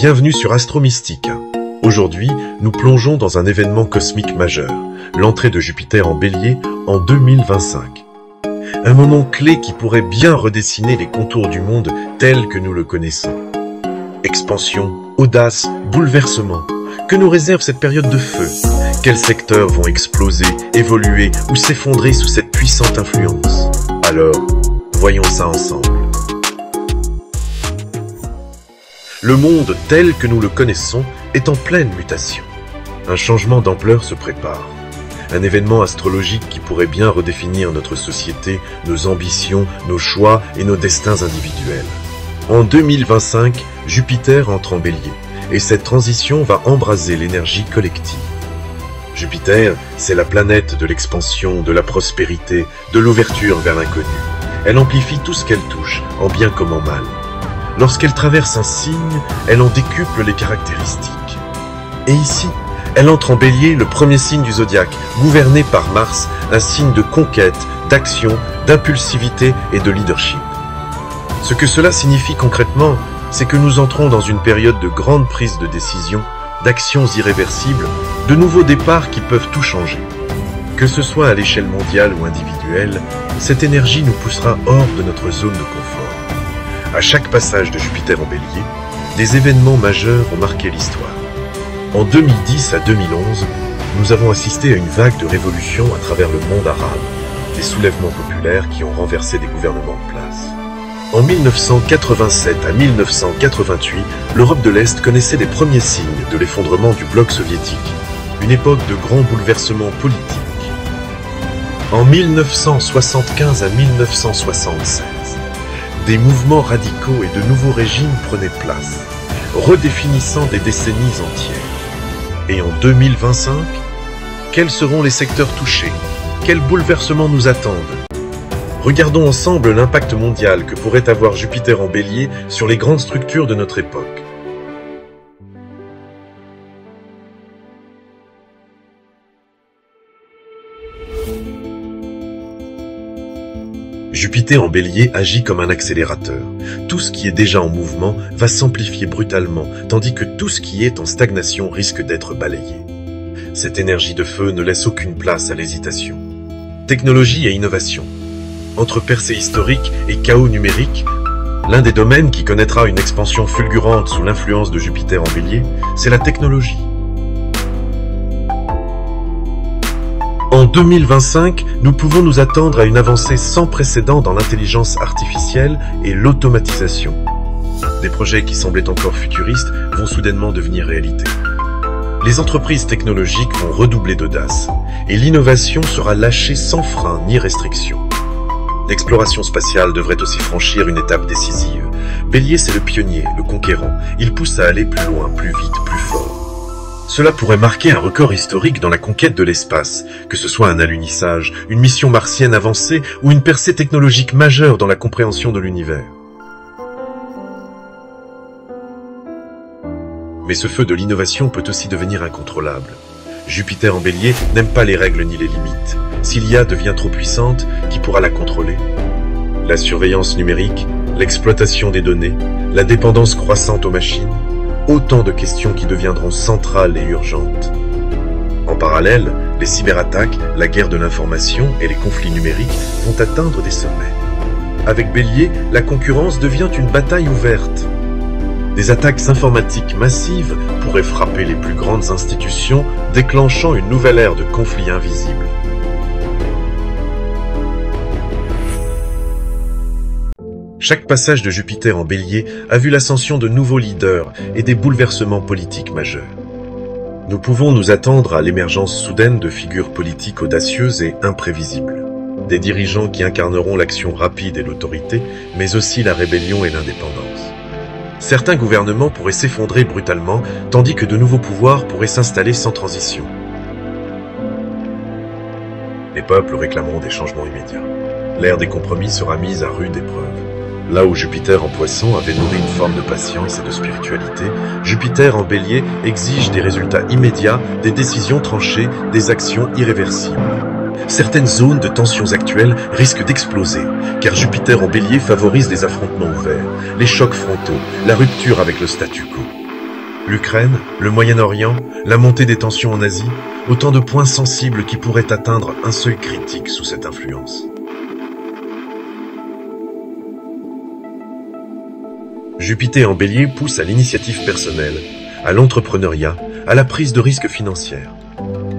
Bienvenue sur Astro Mystica. Aujourd'hui, nous plongeons dans un événement cosmique majeur, l'entrée de Jupiter en Bélier en 2025. Un moment clé qui pourrait bien redessiner les contours du monde tel que nous le connaissons. Expansion, audace, bouleversement. Que nous réserve cette période de feu? Quels secteurs vont exploser, évoluer ou s'effondrer sous cette puissante influence? Alors, voyons ça ensemble. Le monde tel que nous le connaissons est en pleine mutation. Un changement d'ampleur se prépare. Un événement astrologique qui pourrait bien redéfinir notre société, nos ambitions, nos choix et nos destins individuels. En 2025, Jupiter entre en Bélier et cette transition va embraser l'énergie collective. Jupiter, c'est la planète de l'expansion, de la prospérité, de l'ouverture vers l'inconnu. Elle amplifie tout ce qu'elle touche, en bien comme en mal. Lorsqu'elle traverse un signe, elle en décuple les caractéristiques. Et ici, elle entre en Bélier, le premier signe du zodiaque, gouverné par Mars, un signe de conquête, d'action, d'impulsivité et de leadership. Ce que cela signifie concrètement, c'est que nous entrons dans une période de grande prise de décision, d'actions irréversibles, de nouveaux départs qui peuvent tout changer. Que ce soit à l'échelle mondiale ou individuelle, cette énergie nous poussera hors de notre zone de confort. À chaque passage de Jupiter en Bélier, des événements majeurs ont marqué l'histoire. En 2010 à 2011, nous avons assisté à une vague de révolutions à travers le monde arabe, des soulèvements populaires qui ont renversé des gouvernements en place. En 1987 à 1988, l'Europe de l'Est connaissait les premiers signes de l'effondrement du bloc soviétique, une époque de grands bouleversements politiques. En 1975 à 1976, des mouvements radicaux et de nouveaux régimes prenaient place, redéfinissant des décennies entières. Et en 2025, quels seront les secteurs touchés? Quels bouleversements nous attendent? Regardons ensemble l'impact mondial que pourrait avoir Jupiter en Bélier sur les grandes structures de notre époque. Jupiter en Bélier agit comme un accélérateur. Tout ce qui est déjà en mouvement va s'amplifier brutalement, tandis que tout ce qui est en stagnation risque d'être balayé. Cette énergie de feu ne laisse aucune place à l'hésitation. Technologie et innovation. Entre percée historique et chaos numérique, l'un des domaines qui connaîtra une expansion fulgurante sous l'influence de Jupiter en Bélier, c'est la technologie. En 2025, nous pouvons nous attendre à une avancée sans précédent dans l'intelligence artificielle et l'automatisation. Des projets qui semblaient encore futuristes vont soudainement devenir réalité. Les entreprises technologiques vont redoubler d'audace et l'innovation sera lâchée sans frein ni restriction. L'exploration spatiale devrait aussi franchir une étape décisive. Bélier, c'est le pionnier, le conquérant. Il pousse à aller plus loin, plus vite, plus fort. Cela pourrait marquer un record historique dans la conquête de l'espace, que ce soit un alunissage, une mission martienne avancée ou une percée technologique majeure dans la compréhension de l'univers. Mais ce feu de l'innovation peut aussi devenir incontrôlable. Jupiter en Bélier n'aime pas les règles ni les limites. Si l'IA devient trop puissante, qui pourra la contrôler? La surveillance numérique, l'exploitation des données, la dépendance croissante aux machines, autant de questions qui deviendront centrales et urgentes. En parallèle, les cyberattaques, la guerre de l'information et les conflits numériques vont atteindre des sommets. Avec Bélier, la concurrence devient une bataille ouverte. Des attaques informatiques massives pourraient frapper les plus grandes institutions, déclenchant une nouvelle ère de conflits invisibles. Chaque passage de Jupiter en Bélier a vu l'ascension de nouveaux leaders et des bouleversements politiques majeurs. Nous pouvons nous attendre à l'émergence soudaine de figures politiques audacieuses et imprévisibles. Des dirigeants qui incarneront l'action rapide et l'autorité, mais aussi la rébellion et l'indépendance. Certains gouvernements pourraient s'effondrer brutalement, tandis que de nouveaux pouvoirs pourraient s'installer sans transition. Les peuples réclameront des changements immédiats. L'ère des compromis sera mise à rude épreuve. Là où Jupiter en Poisson avait nourri une forme de patience et de spiritualité, Jupiter en Bélier exige des résultats immédiats, des décisions tranchées, des actions irréversibles. Certaines zones de tensions actuelles risquent d'exploser, car Jupiter en Bélier favorise les affrontements ouverts, les chocs frontaux, la rupture avec le statu quo. L'Ukraine, le Moyen-Orient, la montée des tensions en Asie, autant de points sensibles qui pourraient atteindre un seuil critique sous cette influence. Jupiter en Bélier pousse à l'initiative personnelle, à l'entrepreneuriat, à la prise de risques financières.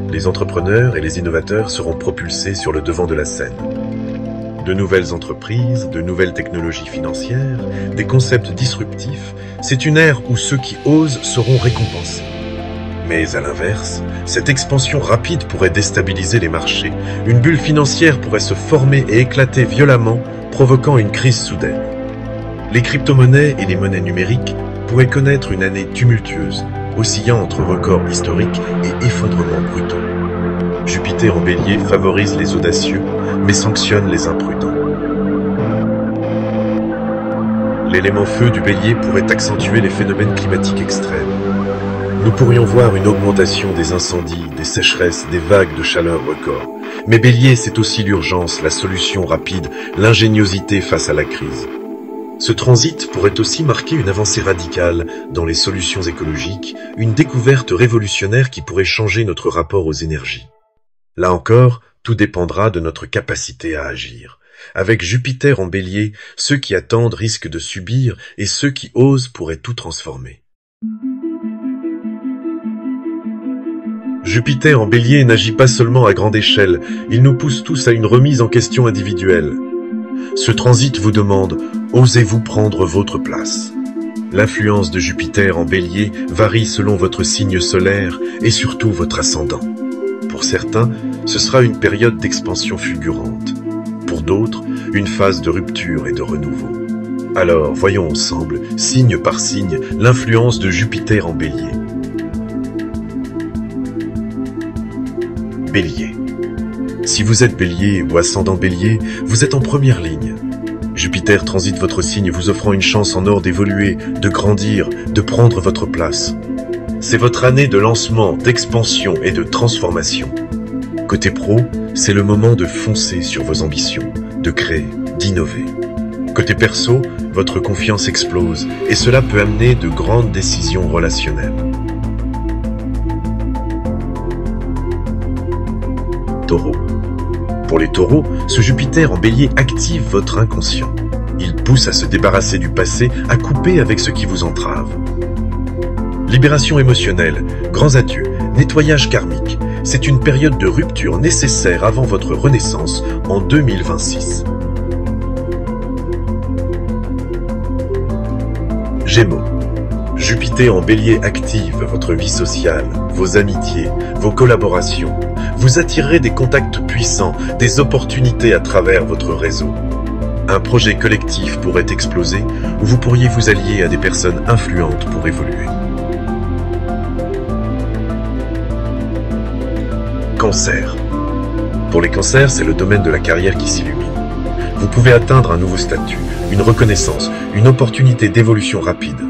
Les entrepreneurs et les innovateurs seront propulsés sur le devant de la scène. De nouvelles entreprises, de nouvelles technologies financières, des concepts disruptifs, c'est une ère où ceux qui osent seront récompensés. Mais à l'inverse, cette expansion rapide pourrait déstabiliser les marchés. Une bulle financière pourrait se former et éclater violemment, provoquant une crise soudaine. Les crypto-monnaies et les monnaies numériques pourraient connaître une année tumultueuse, oscillant entre records historiques et effondrements brutaux. Jupiter en Bélier favorise les audacieux, mais sanctionne les imprudents. L'élément feu du Bélier pourrait accentuer les phénomènes climatiques extrêmes. Nous pourrions voir une augmentation des incendies, des sécheresses, des vagues de chaleur records. Mais Bélier, c'est aussi l'urgence, la solution rapide, l'ingéniosité face à la crise. Ce transit pourrait aussi marquer une avancée radicale dans les solutions écologiques, une découverte révolutionnaire qui pourrait changer notre rapport aux énergies. Là encore, tout dépendra de notre capacité à agir. Avec Jupiter en Bélier, ceux qui attendent risquent de subir et ceux qui osent pourraient tout transformer. Jupiter en Bélier n'agit pas seulement à grande échelle, il nous pousse tous à une remise en question individuelle. Ce transit vous demande « Osez-vous prendre votre place ?» L'influence de Jupiter en Bélier varie selon votre signe solaire et surtout votre ascendant. Pour certains, ce sera une période d'expansion fulgurante. Pour d'autres, une phase de rupture et de renouveau. Alors, voyons ensemble, signe par signe, l'influence de Jupiter en Bélier. Bélier. Si vous êtes Bélier ou ascendant Bélier, vous êtes en première ligne. Jupiter transite votre signe vous offrant une chance en or d'évoluer, de grandir, de prendre votre place. C'est votre année de lancement, d'expansion et de transformation. Côté pro, c'est le moment de foncer sur vos ambitions, de créer, d'innover. Côté perso, votre confiance explose et cela peut amener de grandes décisions relationnelles. Taureau. Pour les taureaux, ce Jupiter en Bélier active votre inconscient. Il pousse à se débarrasser du passé, à couper avec ce qui vous entrave. Libération émotionnelle, grands adieux, nettoyage karmique, c'est une période de rupture nécessaire avant votre renaissance en 2026. Gémeaux. Jupiter en Bélier active votre vie sociale, vos amitiés, vos collaborations. Vous attirerez des contacts puissants, des opportunités à travers votre réseau. Un projet collectif pourrait exploser ou vous pourriez vous allier à des personnes influentes pour évoluer. Cancer. Pour les cancers, c'est le domaine de la carrière qui s'illumine. Vous pouvez atteindre un nouveau statut, une reconnaissance, une opportunité d'évolution rapide.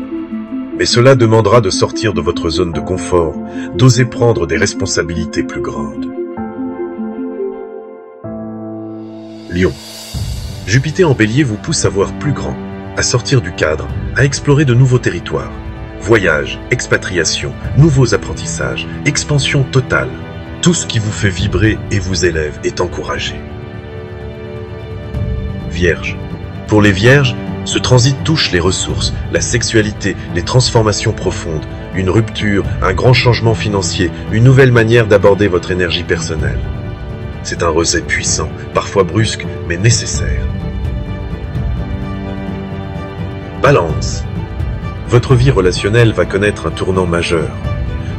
Mais cela demandera de sortir de votre zone de confort, d'oser prendre des responsabilités plus grandes. Lion. Jupiter en Bélier vous pousse à voir plus grand, à sortir du cadre, à explorer de nouveaux territoires. Voyages, expatriation, nouveaux apprentissages, expansion totale. Tout ce qui vous fait vibrer et vous élève est encouragé. Vierge. Pour les Vierges, ce transit touche les ressources, la sexualité, les transformations profondes, une rupture, un grand changement financier, une nouvelle manière d'aborder votre énergie personnelle. C'est un reset puissant, parfois brusque, mais nécessaire. Balance. Votre vie relationnelle va connaître un tournant majeur.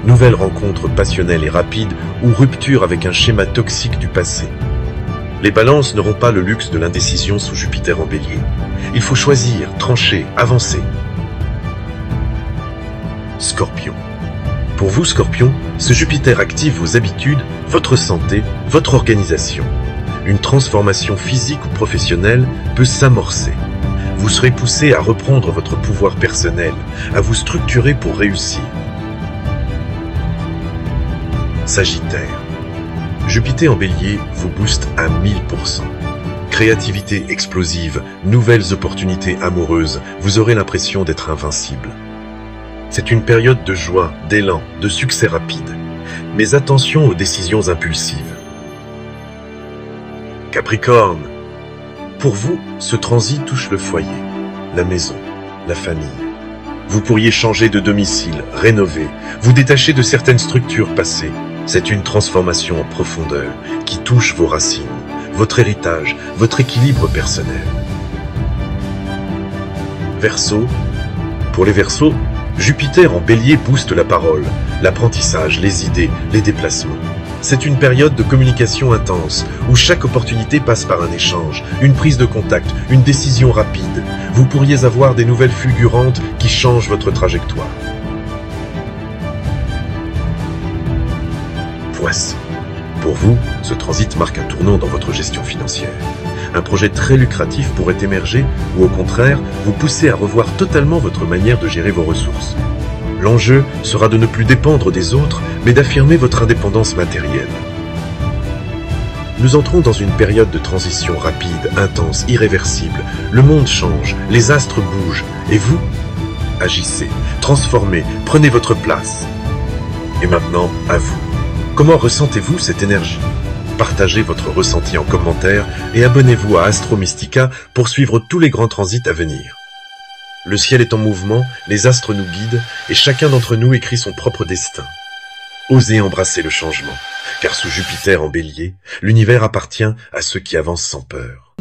Nouvelles rencontres passionnelles et rapides ou rupture avec un schéma toxique du passé. Les balances n'auront pas le luxe de l'indécision sous Jupiter en Bélier. Il faut choisir, trancher, avancer. Scorpion. Pour vous, Scorpion, ce Jupiter active vos habitudes, votre santé, votre organisation. Une transformation physique ou professionnelle peut s'amorcer. Vous serez poussé à reprendre votre pouvoir personnel, à vous structurer pour réussir. Sagittaire. Jupiter en Bélier vous booste à 1000%. Créativité explosive, nouvelles opportunités amoureuses, vous aurez l'impression d'être invincible. C'est une période de joie, d'élan, de succès rapide. Mais attention aux décisions impulsives. Capricorne, pour vous, ce transit touche le foyer, la maison, la famille. Vous pourriez changer de domicile, rénover, vous détacher de certaines structures passées. C'est une transformation en profondeur qui touche vos racines, votre héritage, votre équilibre personnel. Verseau, pour les Verseaux, Jupiter en Bélier booste la parole, l'apprentissage, les idées, les déplacements. C'est une période de communication intense, où chaque opportunité passe par un échange, une prise de contact, une décision rapide. Vous pourriez avoir des nouvelles fulgurantes qui changent votre trajectoire. Poisson. Pour vous, ce transit marque un tournant dans votre gestion financière. Un projet très lucratif pourrait émerger, ou au contraire, vous pousser à revoir totalement votre manière de gérer vos ressources. L'enjeu sera de ne plus dépendre des autres, mais d'affirmer votre indépendance matérielle. Nous entrons dans une période de transition rapide, intense, irréversible. Le monde change, les astres bougent, et vous, agissez, transformez, prenez votre place. Et maintenant, à vous. Comment ressentez-vous cette énergie ? Partagez votre ressenti en commentaire et abonnez-vous à Astro Mystica pour suivre tous les grands transits à venir. Le ciel est en mouvement, les astres nous guident et chacun d'entre nous écrit son propre destin. Osez embrasser le changement, car sous Jupiter en Bélier, l'univers appartient à ceux qui avancent sans peur.